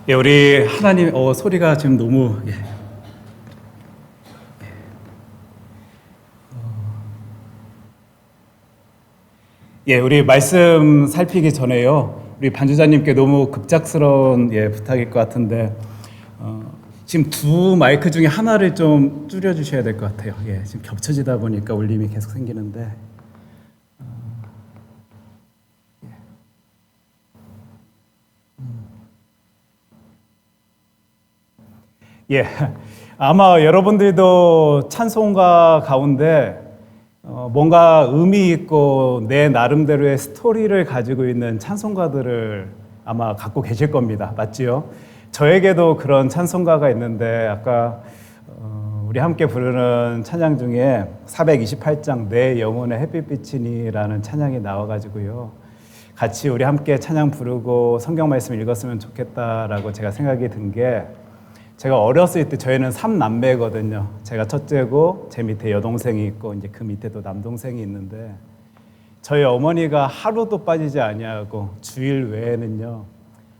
예, 우리 하나님 소리가 지금 너무 우리 말씀 살피기 전에요. 우리 반주자님께 너무 급작스러운 부탁일 것 같은데 지금 두 마이크 중에 하나를 좀 줄여 주셔야 될 것 같아요. 지금 겹쳐지다 보니까 울림이 계속 생기는데 아마 여러분들도 찬송가 가운데 뭔가 의미 있고 내 나름대로의 스토리를 가지고 있는 찬송가들을 아마 갖고 계실 겁니다. 맞지요? 저에게도 그런 찬송가가 있는데 아까 우리 함께 부르는 찬양 중에 428장 내 영혼의 햇빛비치니라는 찬양이 나와가지고요. 같이 우리 함께 찬양 부르고 성경 말씀 읽었으면 좋겠다라고 제가 생각이 든 게, 제가 어렸을 때 저희는 3남매거든요. 제가 첫째고 제 밑에 여동생이 있고 이제 그 밑에 또 남동생이 있는데, 저희 어머니가 하루도 빠지지 아니하고 주일 외에는요,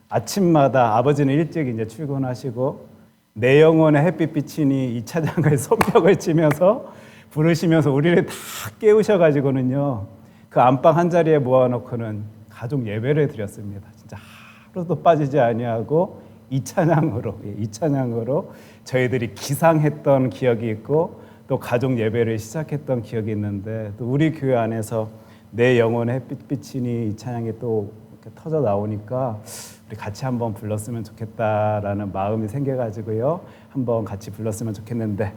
아침마다 아버지는 일찍 이제 출근하시고 내 영혼의 햇빛 비치니 이 찬양을 손뼉을 치면서 부르시면서 우리를 다 깨우셔가지고는요, 그 안방 한 자리에 모아놓고는 가족 예배를 드렸습니다. 진짜 하루도 빠지지 아니하고 이 찬양으로 저희들이 기상했던 기억이 있고 또 가족 예배를 시작했던 기억이 있는데, 또 우리 교회 안에서 내 영혼의 햇빛 비치니 이 찬양이 또 이렇게 터져 나오니까 우리 같이 한번 불렀으면 좋겠다라는 마음이 생겨가지고요, 한번 같이 불렀으면 좋겠는데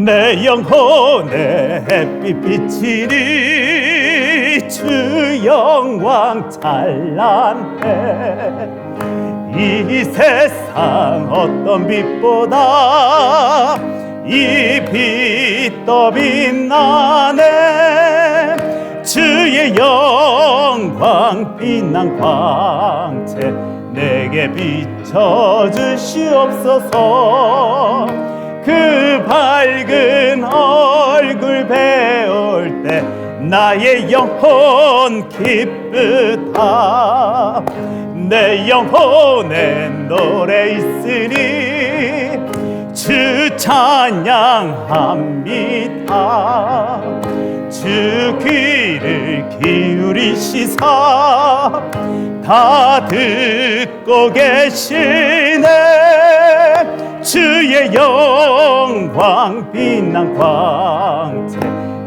내 영혼의 햇빛 비치니 주 영광 찬란해. 이 세상 어떤 빛보다 이 빛 더 빛나네. 주의 영광 빛난 광채 내게 비춰주시옵소서. 그 밝은 얼굴 배울 때 나의 영혼 기쁘다. 내 영혼에 노래 있으니 주 찬양합니다. 주 귀를 기울이시사 다 듣고 계시네. 주의 영광 빛난 광채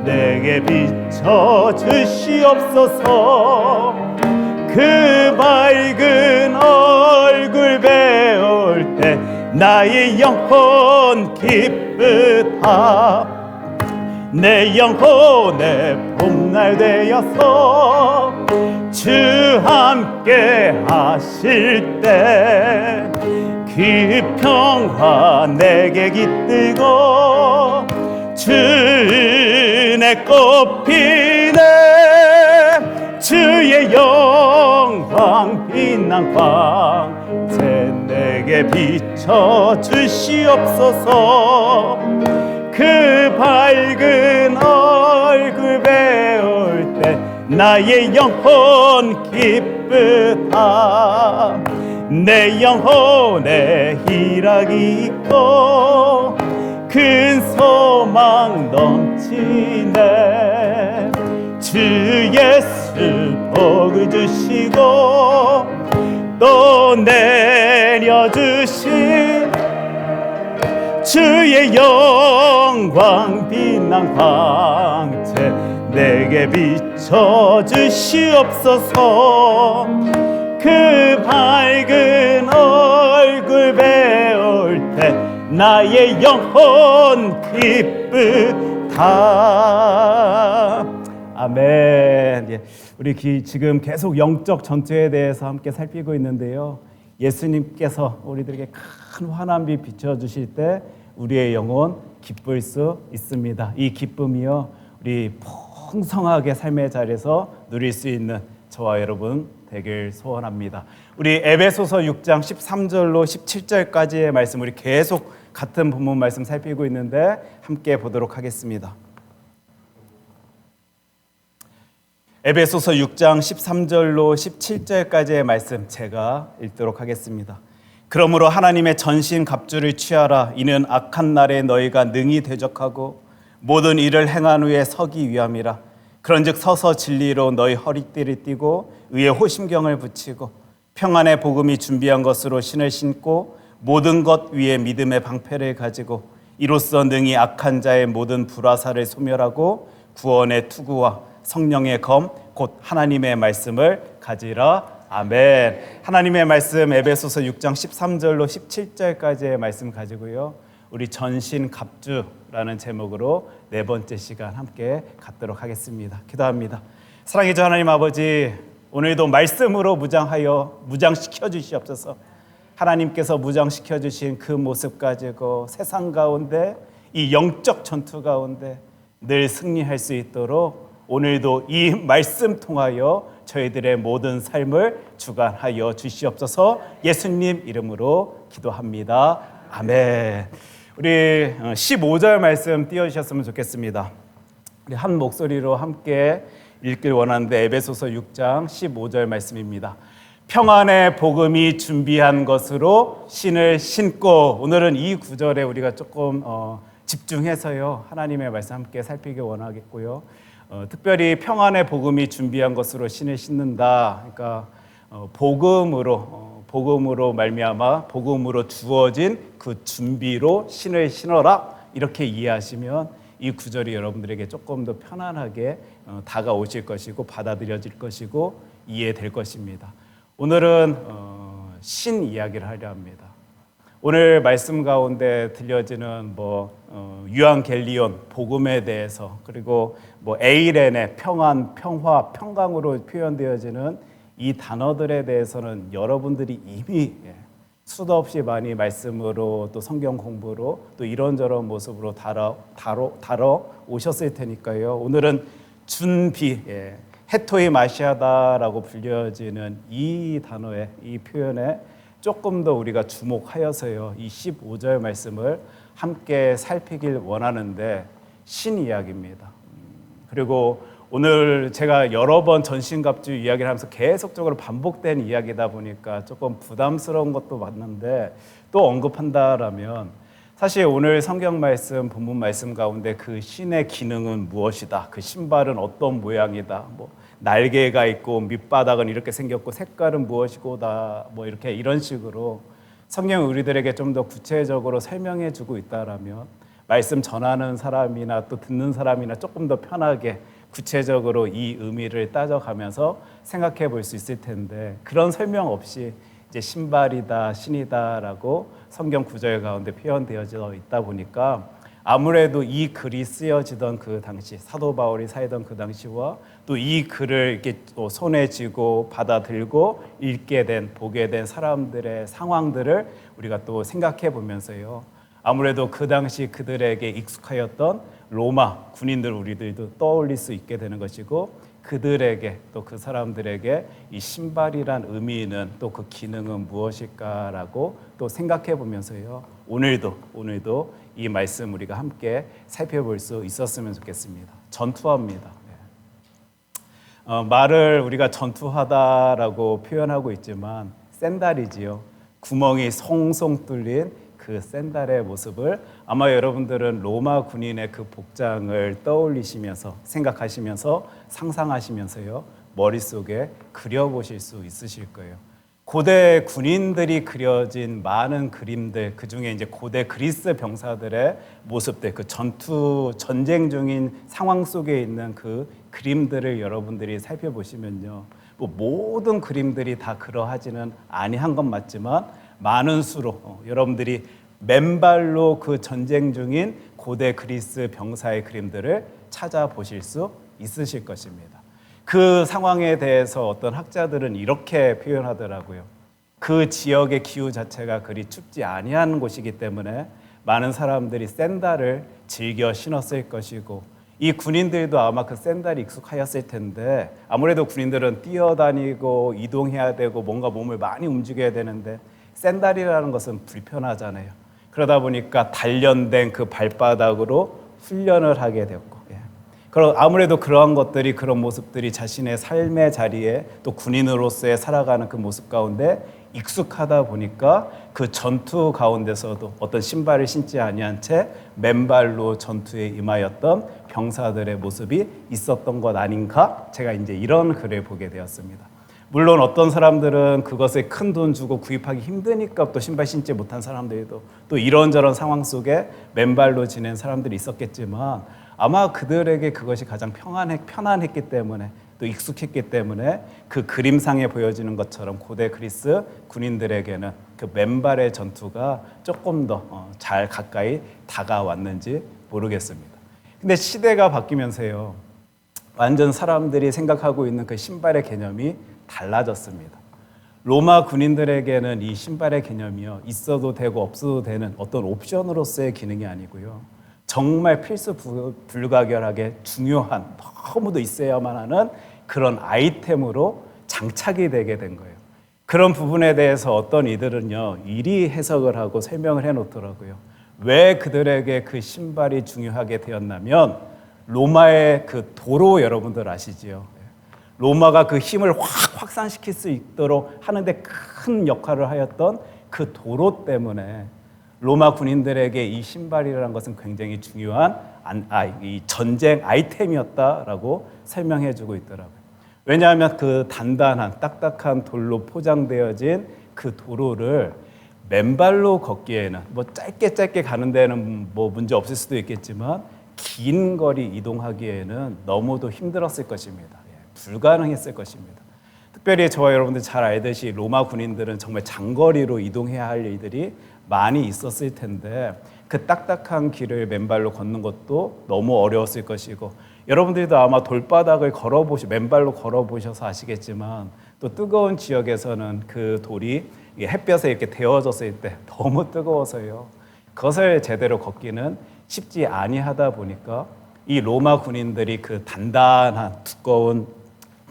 내게 비춰주시옵소서. 그 밝은 얼굴 배울 때 나의 영혼 기쁘다. 내 영혼의 봄날 되어서 주 함께 하실 때 그 평화 내게 깃들고 주 은혜 꽃피네. 주의 영광 빛난 광채 내게 비춰주시옵소서. 그 밝은 얼굴 배울 때 나의 영혼 기쁘다. 내 영혼에 희락이 있고 큰 소망 넘치네. 주 예수 복을 주시고 또 내려주신 주의 영광 빛난 광채 내게 비춰주시옵소서. 그 밝은 얼굴 배울 때 나의 영혼 기쁘다. 아멘. 우리 지금 계속 영적 전투에 대해서 함께 살피고 있는데요, 예수님께서 우리들에게 큰 환한빛 비춰주실 때 우리의 영혼 기쁠 수 있습니다. 이 기쁨이요, 우리 풍성하게 삶의 자리에서 누릴 수 있는 저와 여러분 되길 소원합니다. 우리 에베소서 6장 13절로 17절까지의 말씀, 우리 계속 같은 본문 말씀 살피고 있는데 함께 보도록 하겠습니다. 에베소서 6장 13절로 17절까지의 말씀 제가 읽도록 하겠습니다. 그러므로 하나님의 전신 갑주를 취하라. 이는 악한 날에 너희가 능히 대적하고 모든 일을 행한 후에 서기 위함이라. 그런즉 서서 진리로 너희 허리띠를 띠고 의에 호심경을 붙이고 평안의 복음이 준비한 것으로 신을 신고 모든 것 위에 믿음의 방패를 가지고 이로써 능히 악한 자의 모든 불화살을 소멸하고 구원의 투구와 성령의 검 곧 하나님의 말씀을 가지라. 아멘. 하나님의 말씀 에베소서 6장 13절로 17절까지의 말씀 가지고요. 우리 전신 갑주라는 제목으로 네 번째 시간 함께 갖도록 하겠습니다. 기도합니다. 사랑의 주 하나님 아버지, 오늘도 말씀으로 무장시켜 주시옵소서. 하나님께서 무장시켜 주신 그 모습 가지고 세상 가운데 이 영적 전투 가운데 늘 승리할 수 있도록 오늘도 이 말씀 통하여 저희들의 모든 삶을 주관하여 주시옵소서. 예수님 이름으로 기도합니다. 아멘. 우리 15절 말씀 띄워주셨으면 좋겠습니다. 우리 한 목소리로 함께 읽길 원하는데 에베소서 6장 15절 말씀입니다. 평안의 복음이 준비한 것으로 신을 신고. 오늘은 이 구절에 우리가 조금 집중해서요 하나님의 말씀 함께 살피기 원하겠고요. 특별히 평안의 복음이 준비한 것으로 신을 신는다. 그러니까 복음으로 말미암아 복음으로 주어진 그 준비로 신을 신어라. 이렇게 이해하시면 이 구절이 여러분들에게 조금 더 편안하게 다가오실 것이고 받아들여질 것이고 이해될 것입니다. 오늘은 신 이야기를 하려 합니다. 오늘 말씀 가운데 들려지는 유앙겔리온 복음에 대해서, 그리고 에이렌의 평안, 평화, 평강으로 표현되어지는 이 단어들에 대해서는 여러분들이 이미 수도 없이 많이 말씀으로 또 성경 공부로 또 이런저런 모습으로 다뤄 오셨을 테니까요. 오늘은 준비, 헤토이 마시아다라고 불려지는 이 단어에, 이 표현에 조금 더 우리가 주목하여서요 이 15절 말씀을 함께 살피길 원하는데, 신 이야기입니다. 그리고 오늘 제가 여러 번 전신갑주 이야기를 하면서 계속적으로 반복된 이야기다 보니까 조금 부담스러운 것도 맞는데, 또 언급한다라면 사실 오늘 성경 말씀, 본문 말씀 가운데 그 신의 기능은 무엇이다, 그 신발은 어떤 모양이다, 날개가 있고 밑바닥은 이렇게 생겼고 색깔은 무엇이고다, 이렇게 이런 식으로 성경 우리들에게 좀 더 구체적으로 설명해 주고 있다라면 말씀 전하는 사람이나 또 듣는 사람이나 조금 더 편하게 구체적으로 이 의미를 따져가면서 생각해 볼 수 있을 텐데, 그런 설명 없이 이제 신발이다, 신이다라고 성경 구절 가운데 표현되어져 있다 보니까 아무래도 이 글이 쓰여지던 그 당시, 사도 바울이 살던 그 당시와 또 이 글을 이렇게 손에 쥐고 받아들고 읽게 된, 보게 된 사람들의 상황들을 우리가 또 생각해 보면서요, 아무래도 그 당시 그들에게 익숙하였던 로마 군인들 우리들도 떠올릴 수 있게 되는 것이고, 그들에게 또 그 사람들에게 이 신발이란 의미는 또 그 기능은 무엇일까라고 또 생각해 보면서요, 오늘도 이 말씀 우리가 함께 살펴볼 수 있었으면 좋겠습니다. 전투합니다. 말을 우리가 전투하다라고 표현하고 있지만 샌달이지요. 구멍이 송송 뚫린 그 샌달의 모습을 아마 여러분들은 로마 군인의 그 복장을 떠올리시면서, 생각하시면서, 상상하시면서요 머릿속에 그려보실 수 있으실 거예요. 고대 군인들이 그려진 많은 그림들, 그 중에 이제 고대 그리스 병사들의 모습들, 그 전쟁 중인 상황 속에 있는 그 그림들을 여러분들이 살펴보시면요, 모든 그림들이 다 그러하지는 아니한 건 맞지만 많은 수로 여러분들이 맨발로 그 전쟁 중인 고대 그리스 병사의 그림들을 찾아보실 수 있으실 것입니다. 그 상황에 대해서 어떤 학자들은 이렇게 표현하더라고요. 그 지역의 기후 자체가 그리 춥지 아니한 곳이기 때문에 많은 사람들이 샌달을 즐겨 신었을 것이고, 이 군인들도 아마 그 샌달이 익숙하였을 텐데, 아무래도 군인들은 뛰어다니고 이동해야 되고 뭔가 몸을 많이 움직여야 되는데 샌달이라는 것은 불편하잖아요. 그러다 보니까 단련된 그 발바닥으로 훈련을 하게 되었고, 아무래도 그러한 것들이, 그런 모습들이 자신의 삶의 자리에 또 군인으로서의 살아가는 그 모습 가운데 익숙하다 보니까 그 전투 가운데서도 어떤 신발을 신지 아니한 채 맨발로 전투에 임하였던 병사들의 모습이 있었던 것 아닌가? 제가 이제 이런 글을 보게 되었습니다. 물론 어떤 사람들은 그것에 큰 돈 주고 구입하기 힘드니까 또 신발 신지 못한 사람들도 또 이런저런 상황 속에 맨발로 지낸 사람들이 있었겠지만 아마 그들에게 그것이 가장 편안했기 때문에 또 익숙했기 때문에 그 그림상에 보여지는 것처럼 고대 그리스 군인들에게는 그 맨발의 전투가 조금 더 잘 가까이 다가왔는지 모르겠습니다. 근데 시대가 바뀌면서요, 완전 사람들이 생각하고 있는 그 신발의 개념이 달라졌습니다. 로마 군인들에게는 이 신발의 개념이요, 있어도 되고 없어도 되는 어떤 옵션으로서의 기능이 아니고요, 정말 필수 불가결하게 중요한, 너무도 있어야만 하는 그런 아이템으로 장착이 되게 된 거예요. 그런 부분에 대해서 어떤 이들은요, 이리 해석을 하고 설명을 해놓더라고요. 왜 그들에게 그 신발이 중요하게 되었냐면 로마의 그 도로, 여러분들 아시지요? 로마가 그 힘을 확산시킬 수 있도록 하는데 큰 역할을 하였던 그 도로 때문에 로마 군인들에게 이 신발이라는 것은 굉장히 중요한 이 전쟁 아이템이었다라고 설명해주고 있더라고요. 왜냐하면 그 단단한 딱딱한 돌로 포장되어진 그 도로를 맨발로 걷기에는 뭐 짧게 가는 데는 뭐 문제 없을 수도 있겠지만 긴 거리 이동하기에는 너무도 힘들었을 것입니다. 불가능했을 것입니다. 특별히 저와 여러분들 잘 알듯이 로마 군인들은 정말 장거리로 이동해야 할 일들이 많이 있었을 텐데 그 딱딱한 길을 맨발로 걷는 것도 너무 어려웠을 것이고, 여러분들도 아마 돌바닥을 맨발로 걸어보셔서 아시겠지만 또 뜨거운 지역에서는 그 돌이 햇볕에 이렇게 데워졌을 때 너무 뜨거워서요, 그것을 제대로 걷기는 쉽지 아니하다 보니까 이 로마 군인들이 그 단단한 두꺼운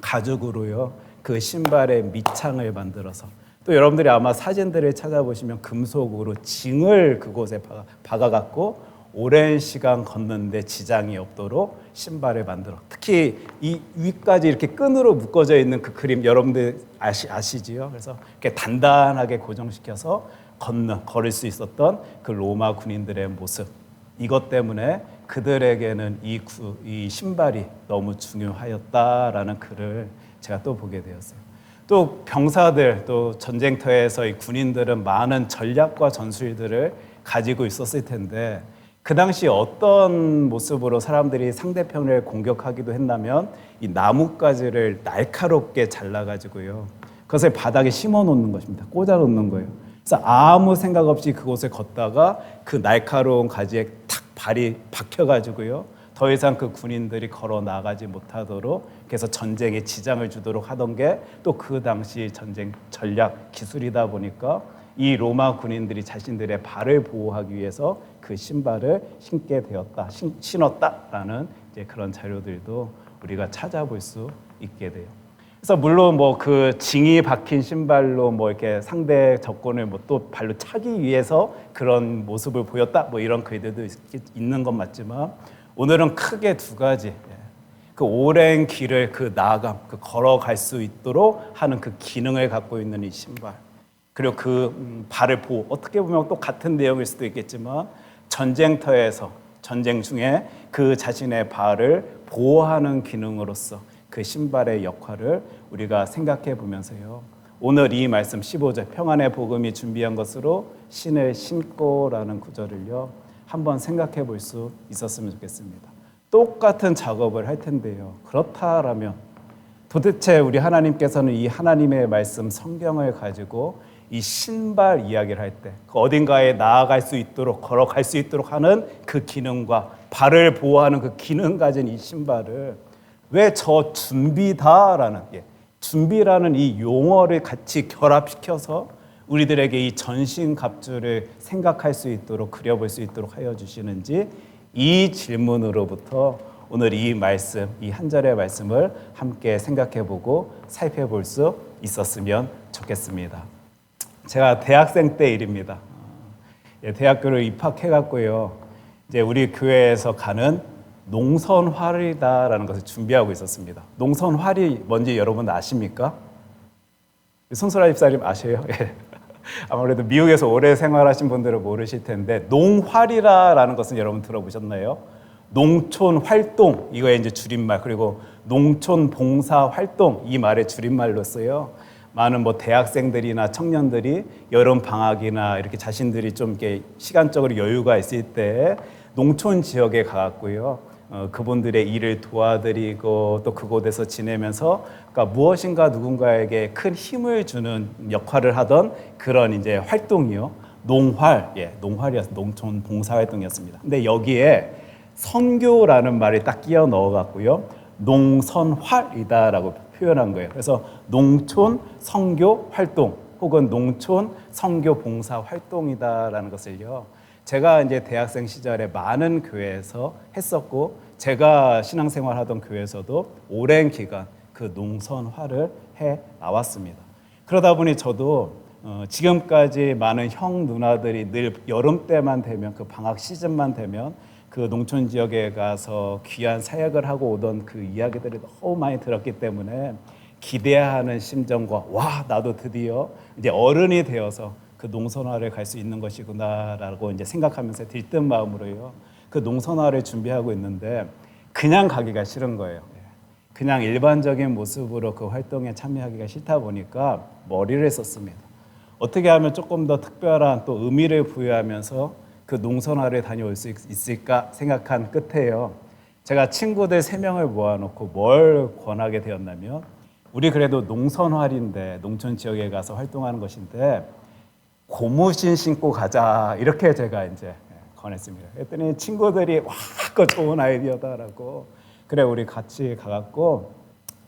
가죽으로요, 그 신발의 밑창을 만들어서, 또 여러분들이 아마 사진들을 찾아보시면 금속으로 징을 그곳에 박아갖고 오랜 시간 걷는데 지장이 없도록 신발을 만들어, 특히 이 위까지 이렇게 끈으로 묶어져 있는 그 그림 여러분들 아시지요? 그래서 이렇게 단단하게 고정시켜서 걸을 수 있었던 그 로마 군인들의 모습, 이것 때문에 그들에게는 이 신발이 너무 중요하였다라는 글을 제가 또 보게 되었어요. 또 병사들, 또 전쟁터에서 이 군인들은 많은 전략과 전술들을 가지고 있었을 텐데 그 당시 어떤 모습으로 사람들이 상대편을 공격하기도 했냐면 이 나뭇가지를 날카롭게 잘라가지고요, 그것을 바닥에 심어 놓는 것입니다. 꽂아 놓는 거예요. 그래서 아무 생각 없이 그곳을 걷다가 그 날카로운 가지에 탁 발이 박혀가지고요, 더 이상 그 군인들이 걸어 나가지 못하도록, 그래서 전쟁에 지장을 주도록 하던 게 또 그 당시 전쟁 전략 기술이다 보니까 이 로마 군인들이 자신들의 발을 보호하기 위해서 그 신발을 신었다라는 이제 그런 자료들도 우리가 찾아볼 수 있게 돼요. 그래서 물론 뭐 그 징이 박힌 신발로 뭐 이렇게 상대 적군을 뭐 또 발로 차기 위해서 그런 모습을 보였다, 뭐 이런 글들도 있는 건 맞지만 오늘은 크게 두 가지, 그 오랜 길을 그 걸어갈 수 있도록 하는 그 기능을 갖고 있는 이 신발, 그리고 그 발을 어떻게 보면 또 같은 내용일 수도 있겠지만 전쟁터에서 전쟁 중에 그 자신의 발을 보호하는 기능으로서 그 신발의 역할을 우리가 생각해 보면서요, 오늘 이 말씀 15절 평안의 복음이 준비한 것으로 신을 신고라는 구절을요 한번 생각해 볼 수 있었으면 좋겠습니다. 똑같은 작업을 할 텐데요, 그렇다라면 도대체 우리 하나님께서는 이 하나님의 말씀 성경을 가지고 이 신발 이야기를 할 때 어딘가에 나아갈 수 있도록, 걸어갈 수 있도록 하는 그 기능과 발을 보호하는 그 기능 가진 이 신발을 왜 저 준비다라는, 준비라는 이 용어를 같이 결합시켜서 우리들에게 이 전신갑주를 생각할 수 있도록, 그려볼 수 있도록 하여 주시는지, 이 질문으로부터 오늘 이 말씀, 이 한 절의 말씀을 함께 생각해보고 살펴볼 수 있었으면 좋겠습니다. 제가 대학생 때 일입니다. 대학교를 입학해갖고요, 이제 우리 교회에서 가는 농선활이다라는 것을 준비하고 있었습니다. 농선활이 뭔지 여러분 아십니까? 손소라 집사님 아세요? 예. 아무래도 미국에서 오래 생활하신 분들은 모르실 텐데 농활이라는 것은 여러분 들어보셨나요? 농촌 활동 이거의 이제 줄임말, 그리고 농촌 봉사 활동 이 말의 줄임말로써요. 많은 뭐 대학생들이나 청년들이 여름 방학이나 이렇게 자신들이 좀 이렇게 시간적으로 여유가 있을 때 농촌 지역에 가갖고요. 그분들의 일을 도와드리고 또 그곳에서 지내면서 그러니까 무엇인가 누군가에게 큰 힘을 주는 역할을 하던 그런 이제 활동이요. 농활, 농활이었어요. 농촌 봉사 활동이었습니다. 근데 여기에 선교라는 말이 딱 끼어 넣어갖고요. 농선활이다라고 표현한 거예요. 그래서 농촌 선교 활동 혹은 농촌 선교 봉사 활동이다라는 것을요. 제가 이제 대학생 시절에 많은 교회에서 했었고, 제가 신앙생활하던 교회에서도 오랜 기간 그 농선활을 해 나왔습니다. 그러다 보니 저도 지금까지 많은 형 누나들이 늘 여름 때만 되면, 그 방학 시즌만 되면 그 농촌 지역에 가서 귀한 사역을 하고 오던 그 이야기들을 너무 많이 들었기 때문에 기대하는 심정과 와, 나도 드디어 이제 어른이 되어서 그 농선활을 갈 수 있는 것이구나라고 이제 생각하면서 들뜬 마음으로요. 그 농선활을 준비하고 있는데 그냥 가기가 싫은 거예요. 그냥 일반적인 모습으로 그 활동에 참여하기가 싫다 보니까 머리를 썼습니다. 어떻게 하면 조금 더 특별한 또 의미를 부여하면서 그 농선활에 다녀올 수 있을까 생각한 끝에요. 제가 친구들 3명을 모아놓고 뭘 권하게 되었냐면, 우리 그래도 농선활인데 농촌 지역에 가서 활동하는 것인데 고무신 신고 가자, 이렇게 제가 이제 권했습니다. 그랬더니 친구들이 와, 그거 좋은 아이디어다라고, 그래 우리 같이 가갖고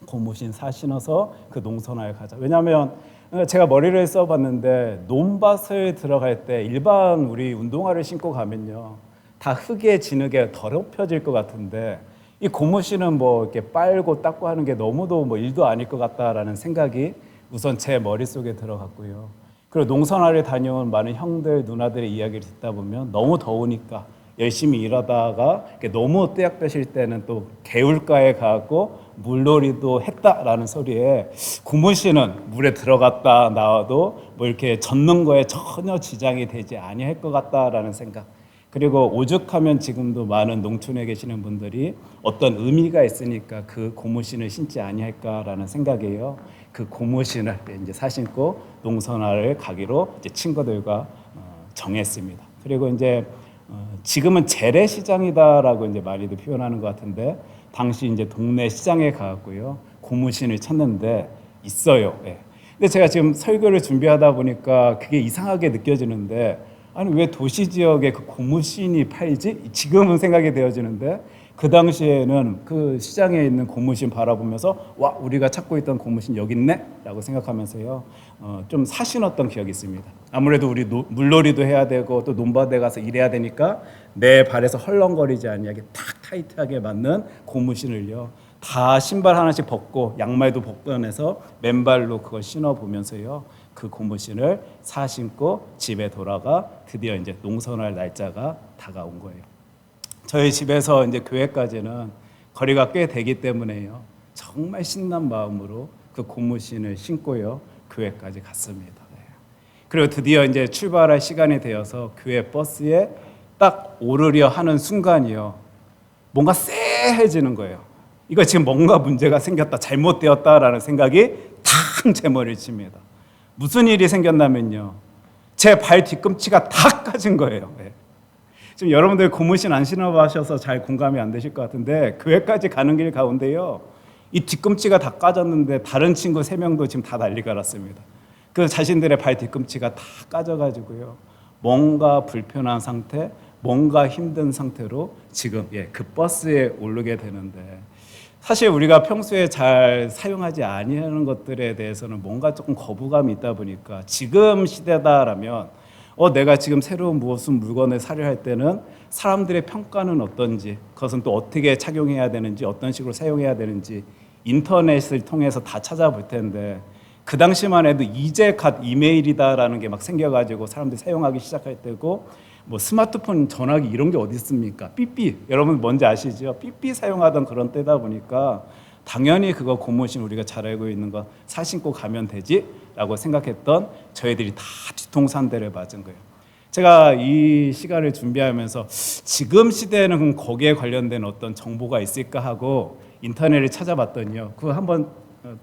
고무신 사 신어서 그 농선활 가자. 왜냐하면 제가 머리를 써봤는데 논밭을 들어갈 때 일반 우리 운동화를 신고 가면요 다 흙에 진흙에 더럽혀질 것 같은데 이 고무신은 뭐 이렇게 빨고 닦고 하는 게 너무도 뭐 일도 아닐 것 같다라는 생각이 우선 제 머릿속에 들어갔고요. 그리고 농선활에 다녀온 많은 형들 누나들의 이야기를 듣다 보면 너무 더우니까 열심히 일하다가 너무 떼약볕일 때는 또 개울가에 가고 물놀이도 했다라는 소리에 고무신은 물에 들어갔다 나와도 뭐 이렇게 젖는 거에 전혀 지장이 되지 아니할 것 같다라는 생각, 그리고 오죽하면 지금도 많은 농촌에 계시는 분들이 어떤 의미가 있으니까 그 고무신을 신지 아니할까라는 생각이에요. 그 고무신을 이제 사신고 농선활을 가기로 이제 친구들과 정했습니다. 그리고 이제 지금은 재래시장이다라고 이제 많이들 표현하는 것 같은데 당시 이제 동네 시장에 가고요 고무신을 찾는데 있어요. 예. 근데 제가 지금 설교를 준비하다 보니까 그게 이상하게 느껴지는데, 아니 왜 도시 지역에 그 고무신이 팔지? 지금은 생각이 되어지는데 그 당시에는 그 시장에 있는 고무신 바라보면서 와, 우리가 찾고 있던 고무신 여기 있네? 라고 생각하면서요 좀 사신었던 기억이 있습니다. 아무래도 우리 물놀이도 해야 되고 또 논밭에 가서 일해야 되니까 내 발에서 헐렁거리지 아니하게 탁 타이트하게 맞는 고무신을요 다 신발 하나씩 벗고 양말도 벗겨내서 맨발로 그걸 신어보면서요 그 고무신을 사 신고 집에 돌아가 드디어 이제 농선할 날짜가 다가온 거예요. 저희 집에서 이제 교회까지는 거리가 꽤 되기 때문에요 정말 신난 마음으로 그 고무신을 신고요 교회까지 갔습니다. 그리고 드디어 이제 출발할 시간이 되어서 교회 버스에 딱 오르려 하는 순간이요 뭔가 쎄해지는 거예요. 이거 지금 뭔가 문제가 생겼다, 잘못되었다라는 생각이 탁 제 머리를 칩니다. 무슨 일이 생겼냐면요 제 발 뒤꿈치가 다 까진 거예요. 지금 여러분들 고무신 안 신어보셔서 잘 공감이 안 되실 것 같은데 교회까지 가는 길 가운데요 이 뒤꿈치가 다 까졌는데 다른 친구 3명도 지금 다 난리가 났습니다. 그 자신들의 발 뒤꿈치가 다 까져가지고요 뭔가 불편한 상태, 뭔가 힘든 상태로 지금 그 버스에 오르게 되는데, 사실 우리가 평소에 잘 사용하지 아니하는 것들에 대해서는 뭔가 조금 거부감이 있다 보니까 지금 시대다라면 내가 지금 새로운 무슨 물건을 사려 할 때는 사람들의 평가는 어떤지, 그것은 또 어떻게 착용해야 되는지, 어떤 식으로 사용해야 되는지 인터넷을 통해서 다 찾아볼 텐데, 그 당시만 해도 이제 갓 이메일이다라는 게 막 생겨가지고 사람들이 사용하기 시작할 때고 뭐 스마트폰 전화기 이런 게 어디 있습니까? 삐삐 여러분 뭔지 아시죠? 삐삐 사용하던 그런 때다 보니까 당연히 그거 고무신 우리가 잘 알고 있는 거 사 신고 가면 되지라고 생각했던 저희들이 다 뒤통수한대를 맞은 거예요. 제가 이 시간을 준비하면서 지금 시대에는 거기에 관련된 어떤 정보가 있을까 하고 인터넷을 찾아봤더니요. 그거 한번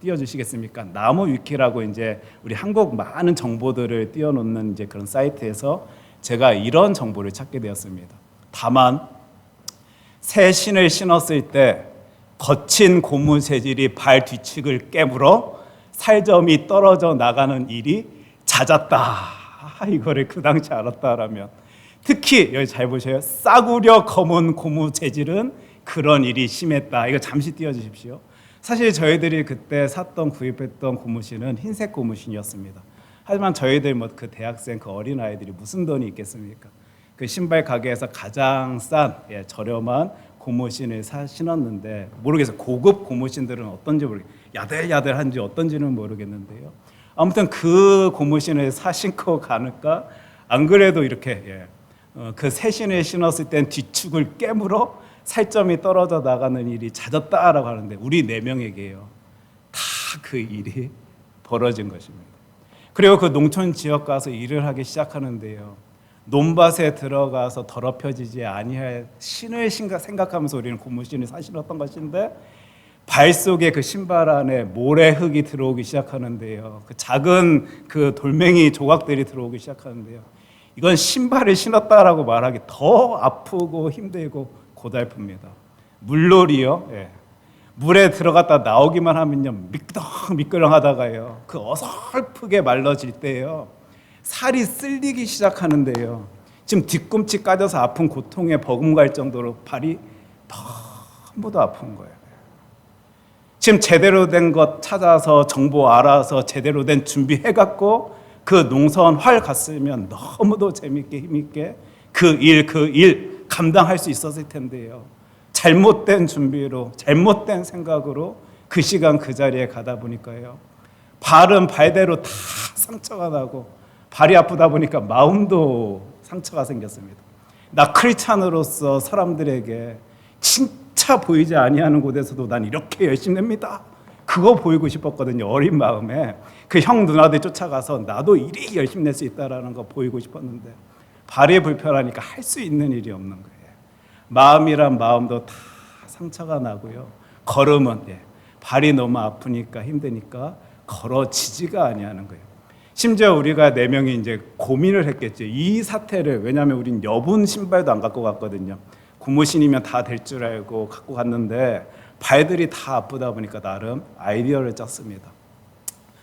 띄워주시겠습니까? 나무 위키라고 이제 우리 한국 많은 정보들을 띄워놓는 이제 그런 사이트에서 제가 이런 정보를 찾게 되었습니다. 다만 새 신을 신었을 때 거친 고무 재질이 발 뒤축을 깨물어 살점이 떨어져 나가는 일이 잦았다. 이거를 그 당시 알았다라면 특히 여기 잘 보셔요. 싸구려 검은 고무 재질은 그런 일이 심했다. 이거 잠시 띄워주십시오. 사실 저희들이 그때 샀던 구입했던 고무신은 흰색 고무신이었습니다. 하지만 저희들 뭐 그 대학생 그 어린 아이들이 무슨 돈이 있겠습니까? 그 신발 가게에서 가장 싼 저렴한 고무신을 신었는데 모르겠어요. 고급 고무신들은 어떤지 모르겠어요. 야들야들한지 어떤지는 모르겠는데요. 아무튼 그 고무신을 신고 가니까 안 그래도 이렇게 그 새 신을 신었을 땐 뒤축을 깨물어 살점이 떨어져 나가는 일이 잦았다라고 하는데 우리 4명에게요. 다 그 일이 벌어진 것입니다. 그리고 그 농촌 지역 가서 일을 하기 시작하는데요. 논밭에 들어가서 더럽혀지지 아니할 신을 생각하면서 우리는 고무신을 신었던 것인데 발 속에 그 신발 안에 모래흙이 들어오기 시작하는데요. 그 작은 그 돌멩이 조각들이 들어오기 시작하는데요. 이건 신발을 신었다라고 말하기 더 아프고 힘들고 고달픕니다. 물놀이요. 물에 들어갔다 나오기만 하면요 미끄렁하다가요. 그 어설프게 말라질 때요. 살이 쓸리기 시작하는데요. 지금 뒤꿈치 까져서 아픈 고통에 버금갈 정도로 발이 너무도 아픈 거예요. 지금 제대로 된 것 찾아서 정보 알아서 제대로 된 준비해갖고 그 농사원 활 갔으면 너무도 재밌게 힘있게 그 일 감당할 수 있었을 텐데요. 잘못된 준비로 잘못된 생각으로 그 시간 그 자리에 가다 보니까요. 발은 발대로 다 상처가 나고 발이 아프다 보니까 마음도 상처가 생겼습니다. 나 크리스찬으로서 사람들에게 진짜 보이지 아니하는 곳에서도 난 이렇게 열심히 냅니다. 그거 보이고 싶었거든요. 어린 마음에 그 형 누나들 쫓아가서 나도 이리 열심히 낼 수 있다라는 거 보이고 싶었는데 발이 불편하니까 할 수 있는 일이 없는 거예요. 마음이란 마음도 다 상처가 나고요. 걸음은 발이 너무 아프니까 힘드니까 걸어지지가 아니하는 거예요. 심지어 우리가 4명이 이제 고민을 했겠죠. 이 사태를 왜냐하면 우린 여분 신발도 안 갖고 갔거든요. 고무신이면 다 될 줄 알고 갖고 갔는데 발들이 다 아프다 보니까 나름 아이디어를 짰습니다.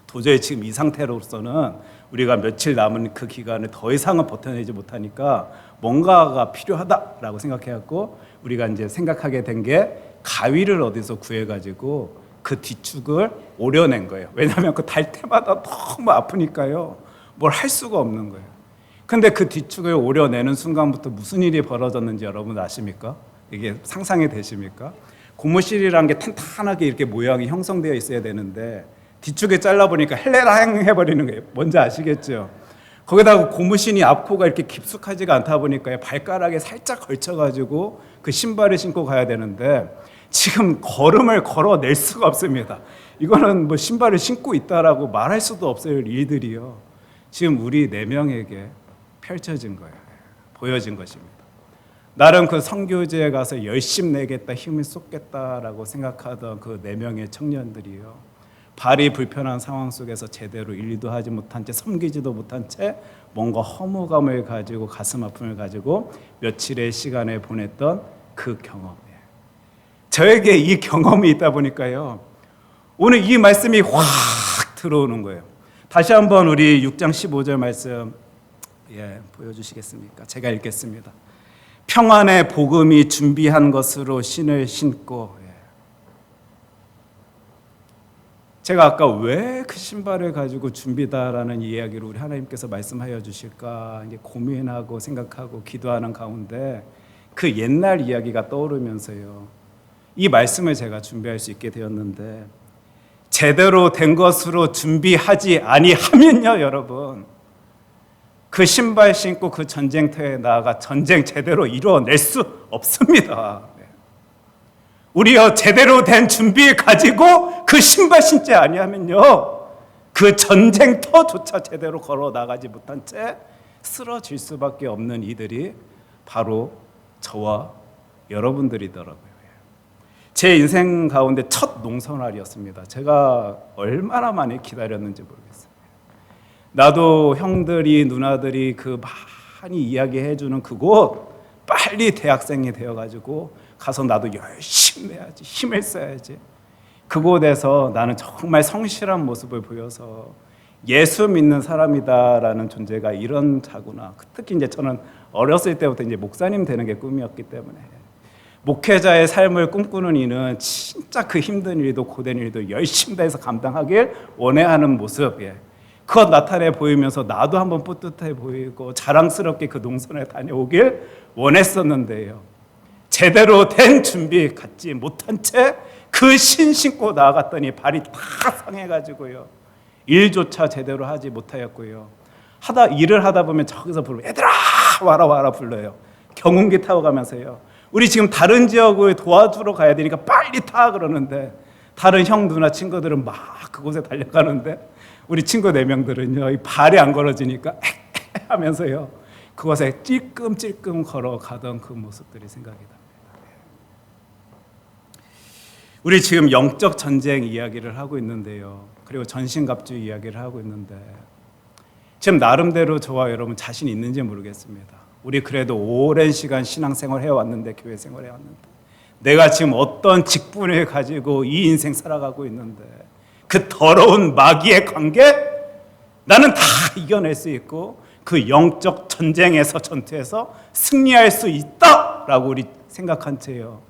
도저히 지금 이 상태로서는 우리가 며칠 남은 그 기간을 더 이상은 버텨내지 못하니까 뭔가가 필요하다라고 생각해갖고 우리가 이제 생각하게 된 게 가위를 어디서 구해가지고 그 뒤축을 오려낸 거예요. 왜냐하면 그 달 때마다 너무 아프니까요. 뭘 할 수가 없는 거예요. 근데 그 뒤축을 오려내는 순간부터 무슨 일이 벌어졌는지 여러분 아십니까? 이게 상상이 되십니까? 고무실이라는 게 탄탄하게 이렇게 모양이 형성되어 있어야 되는데 뒤축에 잘라보니까 헬레랑 해버리는 거예요. 뭔지 아시겠죠? 거기다가 고무신이 앞코가 이렇게 깊숙하지가 않다 보니까 발가락에 살짝 걸쳐가지고 그 신발을 신고 가야 되는데 지금 걸음을 걸어낼 수가 없습니다. 이거는 뭐 신발을 신고 있다라고 말할 수도 없어요. 일들이요. 지금 우리 4명에게 펼쳐진 거예요. 보여진 것입니다. 나름 그 선교지에 가서 열심 내겠다, 힘을 쏟겠다라고 생각하던 그 4명의 청년들이요. 발이 불편한 상황 속에서 제대로 일도 하지 못한 채 섬기지도 못한 채 뭔가 허무감을 가지고 가슴 아픔을 가지고 며칠의 시간을 보냈던 그 경험. 저에게 이 경험이 있다 보니까요. 오늘 이 말씀이 확 들어오는 거예요. 다시 한번 우리 6장 15절 말씀 보여주시겠습니까? 제가 읽겠습니다. 평안의 복음이 준비한 것으로 신을 신고. 제가 아까 왜 그 신발을 가지고 준비다라는 이야기를 우리 하나님께서 말씀하여 주실까 이제 고민하고 생각하고 기도하는 가운데 그 옛날 이야기가 떠오르면서요. 이 말씀을 제가 준비할 수 있게 되었는데 제대로 된 것으로 준비하지 아니하면요, 여러분. 그 신발 신고 그 전쟁터에 나아가 전쟁 제대로 이루어낼 수 없습니다. 우리여 제대로 된 준비 가지고 그 신발 신지 아니하면요, 그 전쟁터조차 제대로 걸어 나가지 못한 채 쓰러질 수밖에 없는 이들이 바로 저와 여러분들이더라고요. 제 인생 가운데 첫 농선날이었습니다. 제가 얼마나 많이 기다렸는지 모르겠어요. 나도 형들이 누나들이 그 많이 이야기해주는 그곳 빨리 대학생이 되어가지고 가서 나도 열심히 해야지, 힘을 써야지. 그곳에서 나는 정말 성실한 모습을 보여서 예수 믿는 사람이다라는 존재가 이런 자구나. 특히 이제 저는 어렸을 때부터 이제 목사님 되는 게 꿈이었기 때문에 목회자의 삶을 꿈꾸는 이는 진짜 그 힘든 일도 고된 일도 열심히 다해서 감당하길 원해하는 모습, 그것 나타내 보이면서 나도 한번 뿌듯해 보이고 자랑스럽게 그 농선에 다녀오길 원했었는데요, 제대로 된 준비 갖지 못한 채 그 신 신고 나아갔더니 발이 다 상해가지고요, 일조차 제대로 하지 못하였고요. 일을 하다 보면 저기서 부르면 얘들아 와라 불러요. 경운기 타고 가면서요, 우리 지금 다른 지역을 도와주러 가야 되니까 빨리 타 그러는데 다른 형 누나 친구들은 막 그곳에 달려가는데 우리 친구 4명들은요 이 발이 안 걸어지니까 하면서요 그곳에 찔끔찔끔 걸어가던 그 모습들이 생각이 납니다. 우리 지금 영적 전쟁 이야기를 하고 있는데요, 그리고 전신갑주 이야기를 하고 있는데 지금 나름대로 저와 여러분 자신 있는지 모르겠습니다. 우리 그래도 오랜 시간 신앙생활 해왔는데, 교회 생활 해왔는데, 내가 지금 어떤 직분을 가지고 이 인생 살아가고 있는데 그 더러운 마귀의 관계 나는 다 이겨낼 수 있고 그 영적 전쟁에서 전투에서 승리할 수 있다라고 우리 생각한 채요,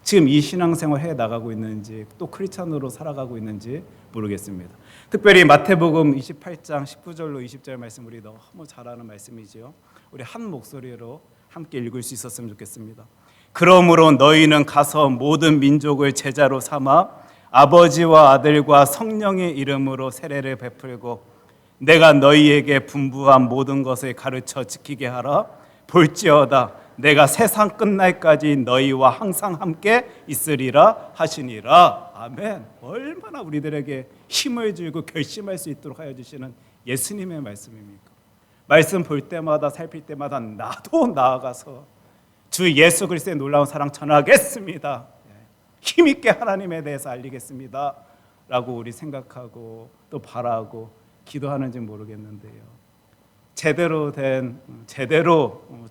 지금 이 신앙생활 해나가고 있는지 또 크리스찬으로 살아가고 있는지 모르겠습니다. 특별히 마태복음 28장 19절로 20절 말씀 우리 너무 잘 아는 말씀이죠. 우리 한 목소리로 함께 읽을 수 있었으면 좋겠습니다. 그러므로 너희는 가서 모든 민족을 제자로 삼아 아버지와 아들과 성령의 이름으로 세례를 베풀고 내가 너희에게 분부한 모든 것을 가르쳐 지키게 하라. 볼지어다 내가 세상 끝날까지 너희와 항상 함께 있으리라 하시니라. 아멘. 얼마나 우리들에게 힘을 주고 결심할 수 있도록 하여 주시는 예수님의 말씀입니까? 말씀 볼 때마다 살필 때마다 나도 나아가서 주 예수 그리스도의 놀라운 사랑 전하겠습니다. 힘있게 하나님에 대해서 알리겠습니다 라고 우리 생각하고 또 바라고 기도하는지 모르겠는데요, 제대로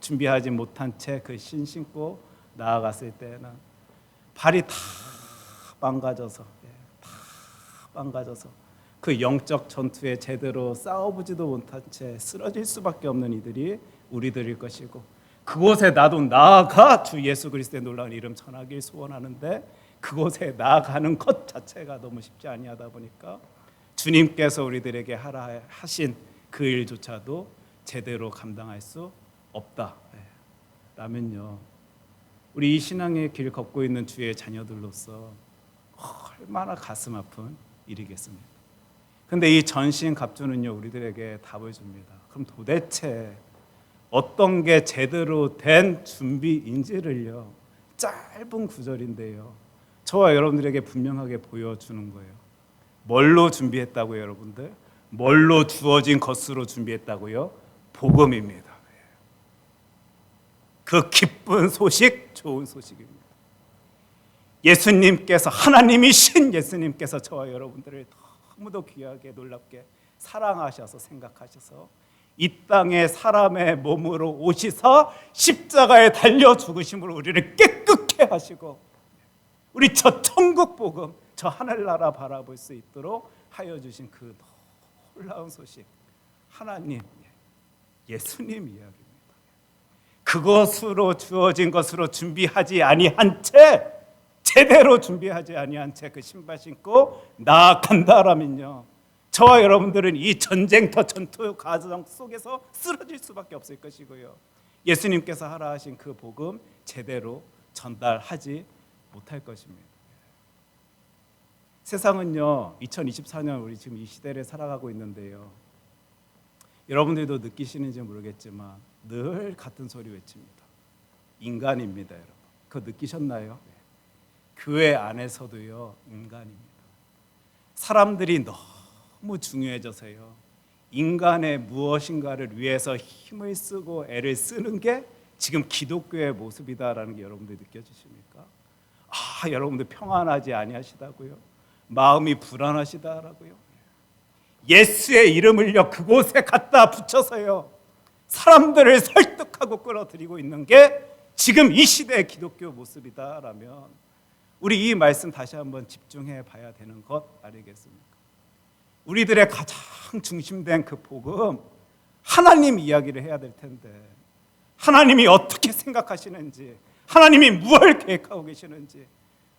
준비하지 못한 채 그 신 신고 나아갔을 때는 발이 다 망가져서 그 영적 전투에 제대로 싸워보지도 못한 채 쓰러질 수밖에 없는 이들이 우리들일 것이고, 그곳에 나도 나아가 주 예수 그리스도의 놀라운 이름 전하길 소원하는데 그곳에 나아가는 것 자체가 너무 쉽지 아니하다 보니까 주님께서 우리들에게 하라 하신 그 일조차도 제대로 감당할 수 없다 라면요, 우리 이 신앙의 길 걷고 있는 주의 자녀들로서 얼마나 가슴 아픈 일이겠습니까? 근데 이 전신갑주는요 우리들에게 답을 줍니다. 그럼 도대체 어떤 게 제대로 된 준비인지를요 짧은 구절인데요 저와 여러분들에게 분명하게 보여주는 거예요. 뭘로 준비했다고요 여러분들? 뭘로 주어진 것으로 준비했다고요? 복음입니다. 그 기쁜 소식, 좋은 소식입니다. 예수님께서, 하나님이신 예수님께서 저와 여러분들을 너무도 귀하게 놀랍게 사랑하셔서 생각하셔서 이 땅에 사람의 몸으로 오시사 십자가에 달려 죽으심으로 우리를 깨끗게 하시고 우리 저 천국 복음, 저 하늘나라 바라볼 수 있도록 하여 주신 그 놀라운 소식, 하나님, 예수님 이야기입니다. 그것으로 주어진 것으로 준비하지 아니한 채, 제대로 준비하지 아니한 채 그 신발 신고 나아간다라면요 저와 여러분들은 이 전쟁터 전투 과정 속에서 쓰러질 수밖에 없을 것이고요, 예수님께서 하라 하신 그 복음 제대로 전달하지 못할 것입니다. 세상은요 2024년 우리 지금 이 시대를 살아가고 있는데요, 여러분들도 느끼시는지 모르겠지만 늘 같은 소리 외칩니다. 인간입니다, 여러분. 그거 느끼셨나요? 교회 안에서도요, 인간입니다. 사람들이 너무 중요해져서요, 인간의 무엇인가를 위해서 힘을 쓰고 애를 쓰는 게 지금 기독교의 모습이다라는 게 여러분들 느껴지십니까? 여러분들 평안하지 아니하시다고요? 마음이 불안하시다라고요? 예수의 이름을요, 그곳에 갖다 붙여서요, 사람들을 설득하고 끌어들이고 있는 게 지금 이 시대의 기독교 모습이다라면 우리 이 말씀 다시 한번 집중해 봐야 되는 것 아니겠습니까? 우리들의 가장 중심된 그 복음, 하나님 이야기를 해야 될 텐데, 하나님이 어떻게 생각하시는지, 하나님이 무엇을 계획하고 계시는지,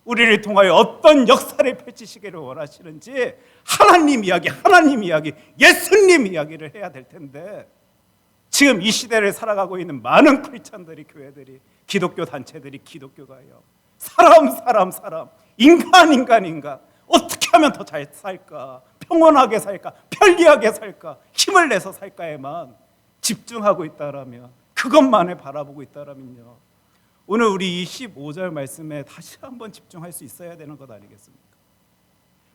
우리를 통하여 어떤 역사를 펼치시기를 원하시는지 하나님 이야기, 예수님 이야기를 해야 될 텐데, 지금 이 시대를 살아가고 있는 많은 크리스찬들이, 교회들이, 기독교 단체들이, 기독교가요, 사람 인간 어떻게 하면 더 잘 살까, 평온하게 살까, 편리하게 살까, 힘을 내서 살까에만 집중하고 있다라면, 그것만을 바라보고 있다라면요, 오늘 우리 이 15절 말씀에 다시 한번 집중할 수 있어야 되는 것 아니겠습니까?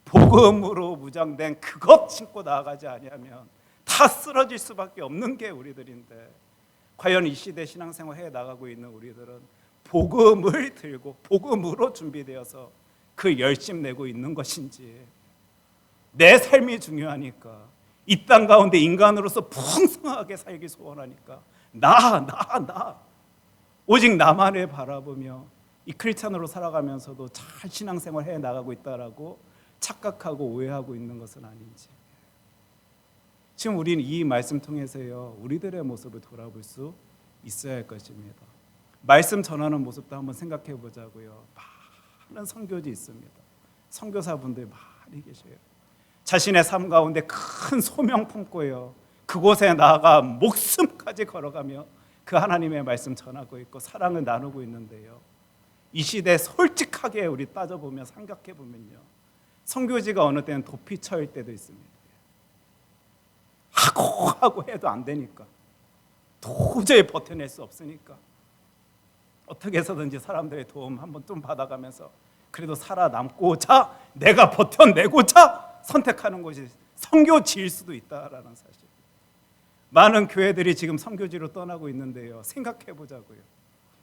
복음으로 무장된 그것 신고 나아가지 아니하면 다 쓰러질 수밖에 없는 게 우리들인데, 과연 이 시대 신앙생활 해 나가고 있는 우리들은 복음을 들고 복음으로 준비되어서 그 열심 내고 있는 것인지, 내 삶이 중요하니까, 이 땅 가운데 인간으로서 풍성하게 살기 소원하니까 나 오직 나만을 바라보며 이 크리스찬으로 살아가면서도 잘 신앙생활 해 나가고 있다라고 착각하고 오해하고 있는 것은 아닌지, 지금 우리는 이 말씀 통해서요, 우리들의 모습을 돌아볼 수 있어야 할 것입니다. 말씀 전하는 모습도 한번 생각해 보자고요. 많은 선교지 있습니다. 선교사분들 많이 계셔요. 자신의 삶 가운데 큰 소명 품고요, 그곳에 나아가 목숨까지 걸어가며 그 하나님의 말씀 전하고 있고 사랑을 나누고 있는데요, 이 시대에 솔직하게 우리 따져보면, 생각해 보면요, 선교지가 어느 때는 도피처일 때도 있습니다. 하고 해도 안 되니까, 도저히 버텨낼 수 없으니까 어떻게 해서든지 사람들의 도움 한번 좀 받아가면서 그래도 살아남고자, 내가 버텨내고자 선택하는 곳이 선교지일 수도 있다라는 사실. 많은 교회들이 지금 선교지로 떠나고 있는데요, 생각해 보자고요.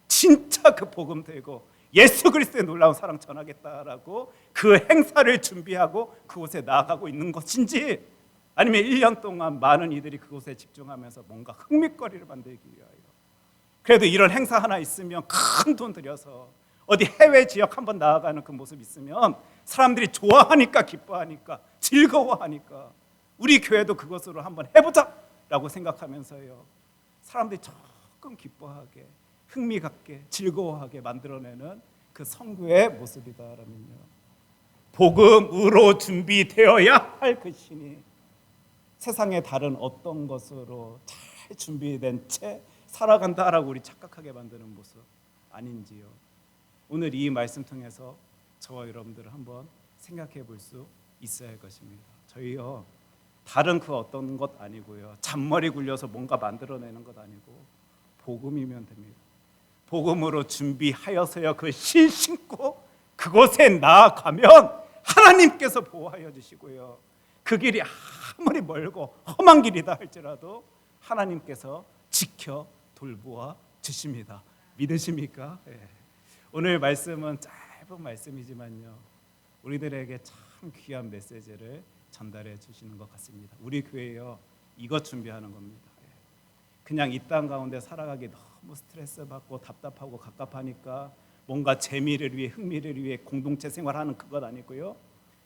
진짜 그 복음 들고 예수 그리스도의 놀라운 사랑 전하겠다라고 그 행사를 준비하고 그곳에 나아가고 있는 것인지, 아니면 1년 동안 많은 이들이 그곳에 집중하면서 뭔가 흥미거리를 만들기 위하여, 그래도 이런 행사 하나 있으면 큰 돈 들여서 어디 해외 지역 한번 나아가는 그 모습 있으면 사람들이 좋아하니까, 기뻐하니까, 즐거워하니까 우리 교회도 그것으로 한번 해보자 라고 생각하면서요, 사람들이 조금 기뻐하게, 흥미 갖게, 즐거워하게 만들어내는 그 선교의 모습이다라면요, 복음으로 준비되어야 할 그 신이 세상의 다른 어떤 것으로 잘 준비된 채 살아간다라고 우리 착각하게 만드는 모습 아닌지요. 오늘 이 말씀 통해서 저와 여러분들을 한번 생각해 볼 수 있어야 할 것입니다. 저희요, 다른 그 어떤 것 아니고요, 잔머리 굴려서 뭔가 만들어내는 것 아니고 복음이면 됩니다. 복음으로 준비하여서요, 그 신 신고 그곳에 나아가면 하나님께서 보호하여 주시고요, 그 길이 아무리 멀고 험한 길이다 할지라도 하나님께서 지켜 돌보아 주십니다. 믿으십니까? 예. 오늘 말씀은 짧은 말씀이지만요, 우리들에게 참 귀한 메시지를 전달해 주시는 것 같습니다. 우리 교회요, 이것 준비하는 겁니다. 예. 그냥 이 땅 가운데 살아가기 너무 스트레스 받고 답답하고 갑갑하니까 뭔가 재미를 위해, 흥미를 위해 공동체 생활하는 그것 아니고요,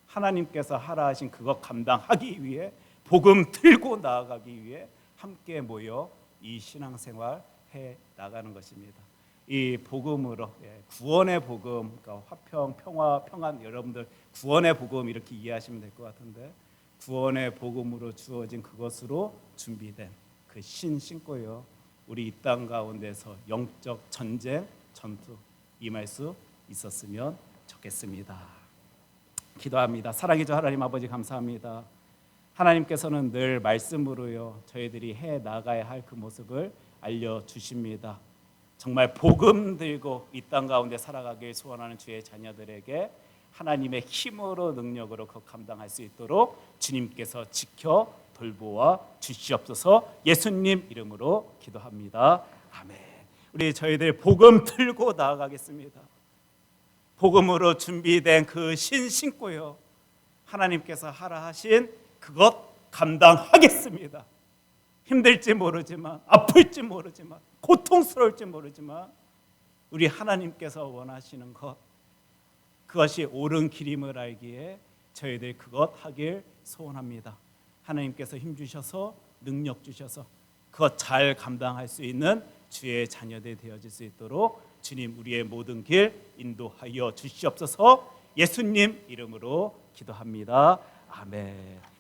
하나님께서 하라 하신 그것 감당하기 위해, 복음 들고 나아가기 위해 함께 모여 이 신앙생활 해 나가는 것입니다. 이 복음으로, 구원의 복음, 그러니까 화평, 평화, 평안, 여러분들 구원의 복음 이렇게 이해하시면 될 것 같은데, 구원의 복음으로 주어진 그것으로 준비된 그 신 신고요, 우리 이 땅 가운데서 영적 전쟁, 전투 임할 수 있었으면 좋겠습니다. 기도합니다. 사랑해 주 하나님 아버지, 감사합니다. 하나님께서는 늘 말씀으로요 저희들이 해 나가야 할 그 모습을 알려주십니다. 정말 복음 들고 이 땅 가운데 살아가길 소원하는 주의 자녀들에게 하나님의 힘으로 능력으로 그 감당할 수 있도록 주님께서 지켜 돌보아 주시옵소서. 예수님 이름으로 기도합니다. 아멘. 우리 저희들 복음 들고 나아가겠습니다. 복음으로 준비된 그 신 신고요 하나님께서 하라 하신 그것 감당하겠습니다. 힘들지 모르지만, 아플지 모르지만, 고통스러울지 모르지만 우리 하나님께서 원하시는 것, 그것이 옳은 길임을 알기에 저희들 그것 하길 소원합니다. 하나님께서 힘 주셔서 능력 주셔서 그것 잘 감당할 수 있는 주의 자녀들 되어질 수 있도록 주님 우리의 모든 길 인도하여 주시옵소서. 예수님 이름으로 기도합니다. 아멘.